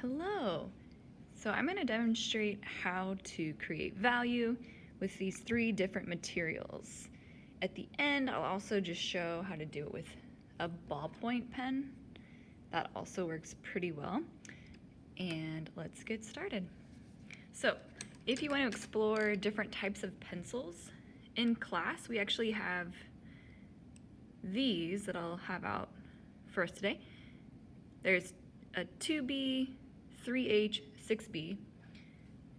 Hello. So I'm going to demonstrate how to create value with these three different materials. At the end, I'll also just show how to do it with a ballpoint pen. That also works pretty well. And let's get started. So if you want to explore different types of pencils, in class we actually have these that I'll have out for us today. There's a 2B, 3H, 6B,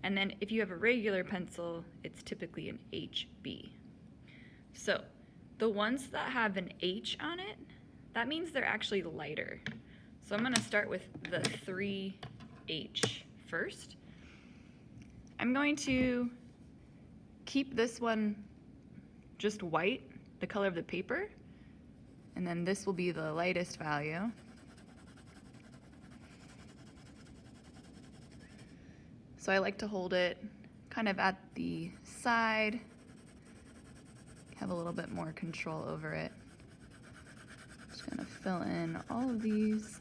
and then if you have a regular pencil, it's typically an HB. So the ones that have an H on it, that means they're actually lighter. So I'm going to start with the 3H first. I'm going to keep this one just white, the color of the paper, and then this will be the lightest value. So I like to hold it kind of at the side, have a little bit more control over it. Just gonna fill in all of these.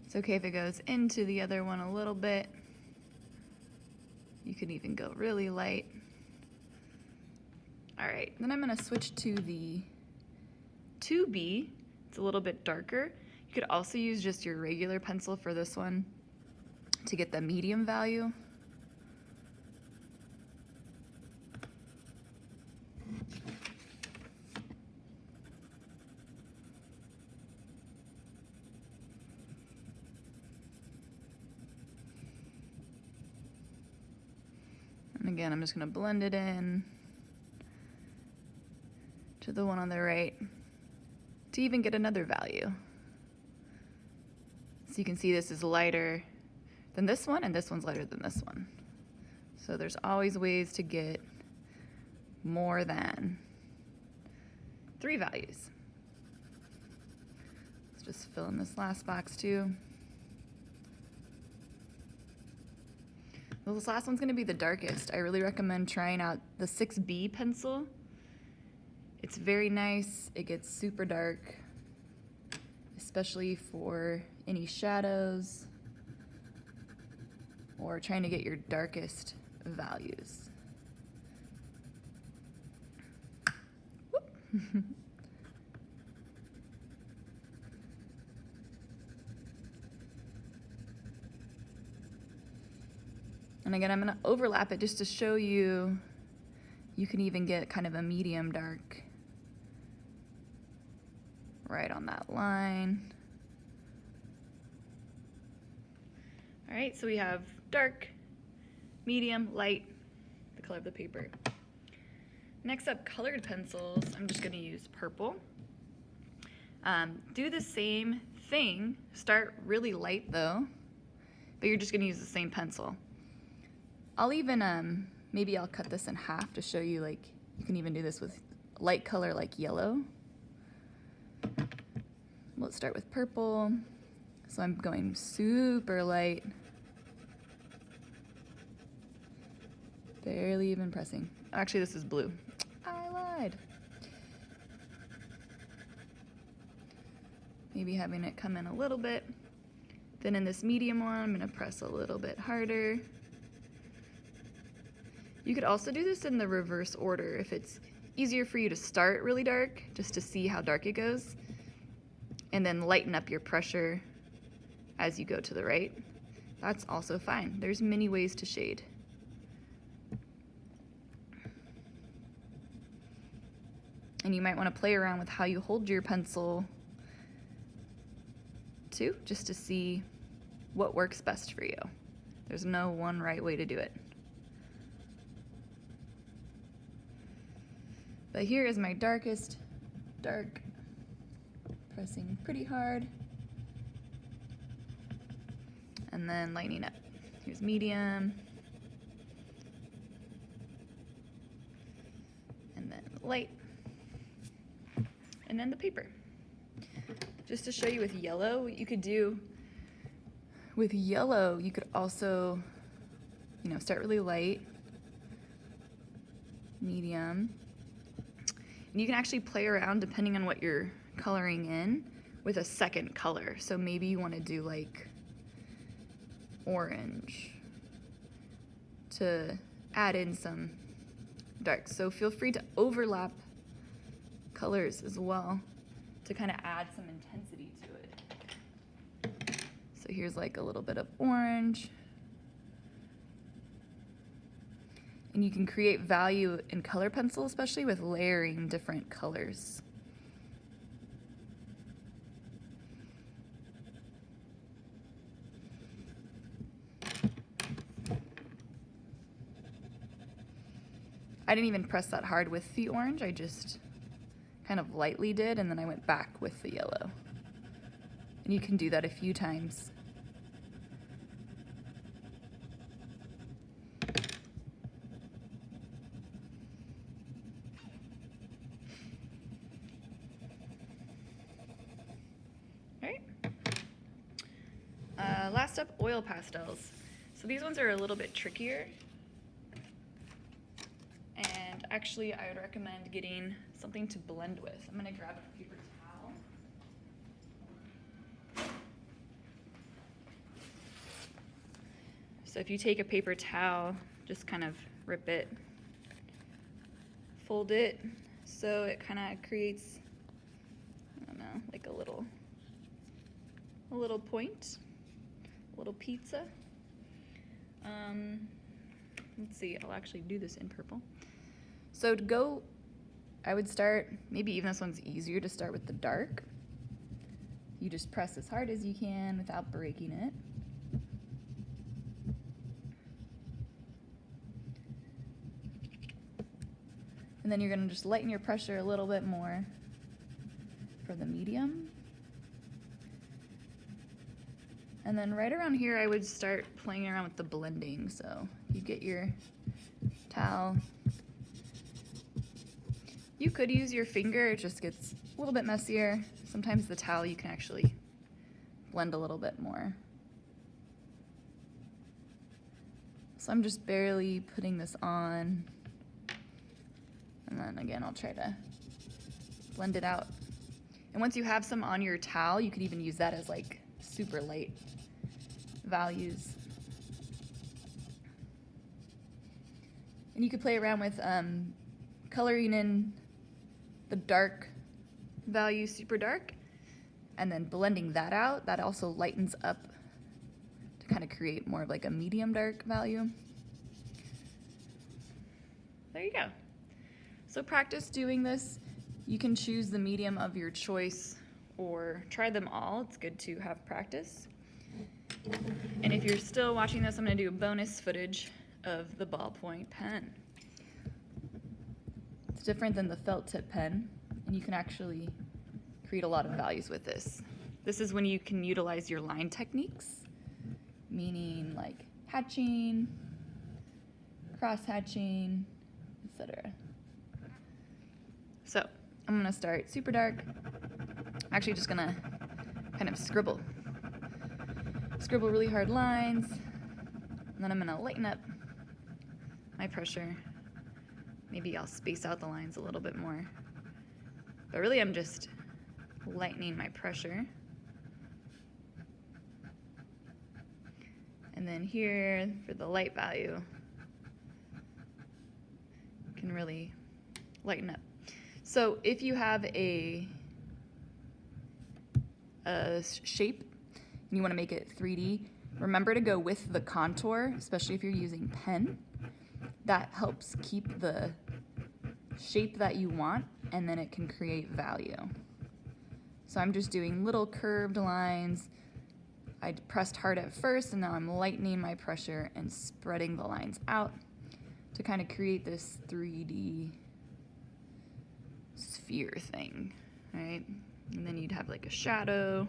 It's okay if it goes into the other one a little bit. You could even go really light. All right, then I'm gonna switch to the 2B. It's a little bit darker. You could also use just your regular pencil for this one to get the medium value. And again, I'm just gonna blend it in to the one on the right to even get another value. So you can see this is lighter than this one, and this one's lighter than this one. So there's always ways to get more than 3 values. Let's just fill in this last box too. Well, this last one's gonna be the darkest. I really recommend trying out the 6B pencil. It's very nice. It gets super dark, especially for any shadows or trying to get your darkest values. And again, I'm gonna overlap it just to show you, you can even get kind of a medium dark right on that line. All right, so we have dark, medium, light, the color of the paper. Next up, colored pencils. I'm just gonna use purple. Do the same thing. Start really light though, but you're just gonna use the same pencil. I'll even, maybe I'll cut this in half to show you, like, you can even do this with light color like yellow. Let's start with purple. So I'm going super light. Barely even pressing. Actually, this is blue. I lied. Maybe having it come in a little bit. Then in this medium one, I'm gonna press a little bit harder. You could also do this in the reverse order if it's easier for you to start really dark, just to see how dark it goes, and then lighten up your pressure as you go to the right. That's also fine. There's many ways to shade. And you might want to play around with how you hold your pencil too, just to see what works best for you. There's no one right way to do it. But here is my darkest dark, pressing pretty hard, and then lightening up. Here's medium, and then light, and then the paper. Just to show you with yellow, what you could do with yellow, you could also, start really light, medium. And you can actually play around depending on what you're coloring in with a second color. So maybe you want to do like orange to add in some darks. So feel free to overlap colors as well to kind of add some intensity to it. So here's like a little bit of orange. And you can create value in color pencil, especially with layering different colors. I didn't even press that hard with the orange, I just kind of lightly did, and then I went back with the yellow. And you can do that a few times. Last up, oil pastels. So these ones are a little bit trickier. And actually, I would recommend getting something to blend with. I'm gonna grab a paper towel. So if you take a paper towel, just kind of rip it, fold it, so it kind of creates, I don't know, like a little point. Little pizza. Let's see, I'll actually do this in purple. So to go, I would start, maybe even this one's easier to start with the dark. You just press as hard as you can without breaking it. And then you're gonna just lighten your pressure a little bit more for the medium. And then right around here, I would start playing around with the blending. So you get your towel. You could use your finger, it just gets a little bit messier. Sometimes the towel you can actually blend a little bit more. So I'm just barely putting this on. And then again, I'll try to blend it out. And once you have some on your towel, you could even use that as like super light values. And you could play around with coloring in the dark value, super dark, and then blending that out. That also lightens up to kind of create more of like a medium dark value. There you go. So practice doing this. You can choose the medium of your choice or try them all. It's good to have practice. And if you're still watching this, I'm going to do a bonus footage of the ballpoint pen. It's different than the felt tip pen, and you can actually create a lot of values with this. This is when you can utilize your line techniques, meaning like hatching, cross hatching, etc. So I'm going to start super dark. I'm actually just going to kind of scribble really hard lines, and then I'm going to lighten up my pressure. Maybe I'll space out the lines a little bit more. But really I'm just lightening my pressure. And then here, for the light value, you can really lighten up. So if you have a shape and you want to make it 3D, remember to go with the contour, especially if you're using pen. That helps keep the shape that you want, and then it can create value. So I'm just doing little curved lines. I pressed hard at first, and now I'm lightening my pressure and spreading the lines out to kind of create this 3D sphere thing, right? And then you'd have like a shadow.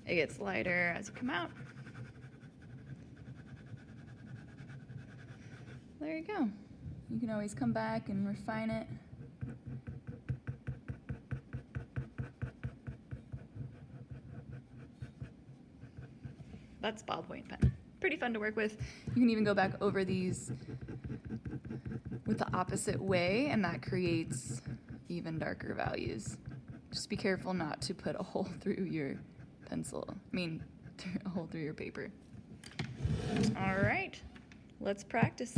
It gets lighter as you come out. There you go. You can always come back and refine it. that's ballpoint pen. Pretty fun to work with. You can even go back over these with the opposite way, and that creates even darker values. Just be careful not to put a hole through your pencil. A hole through your paper. All right, let's practice.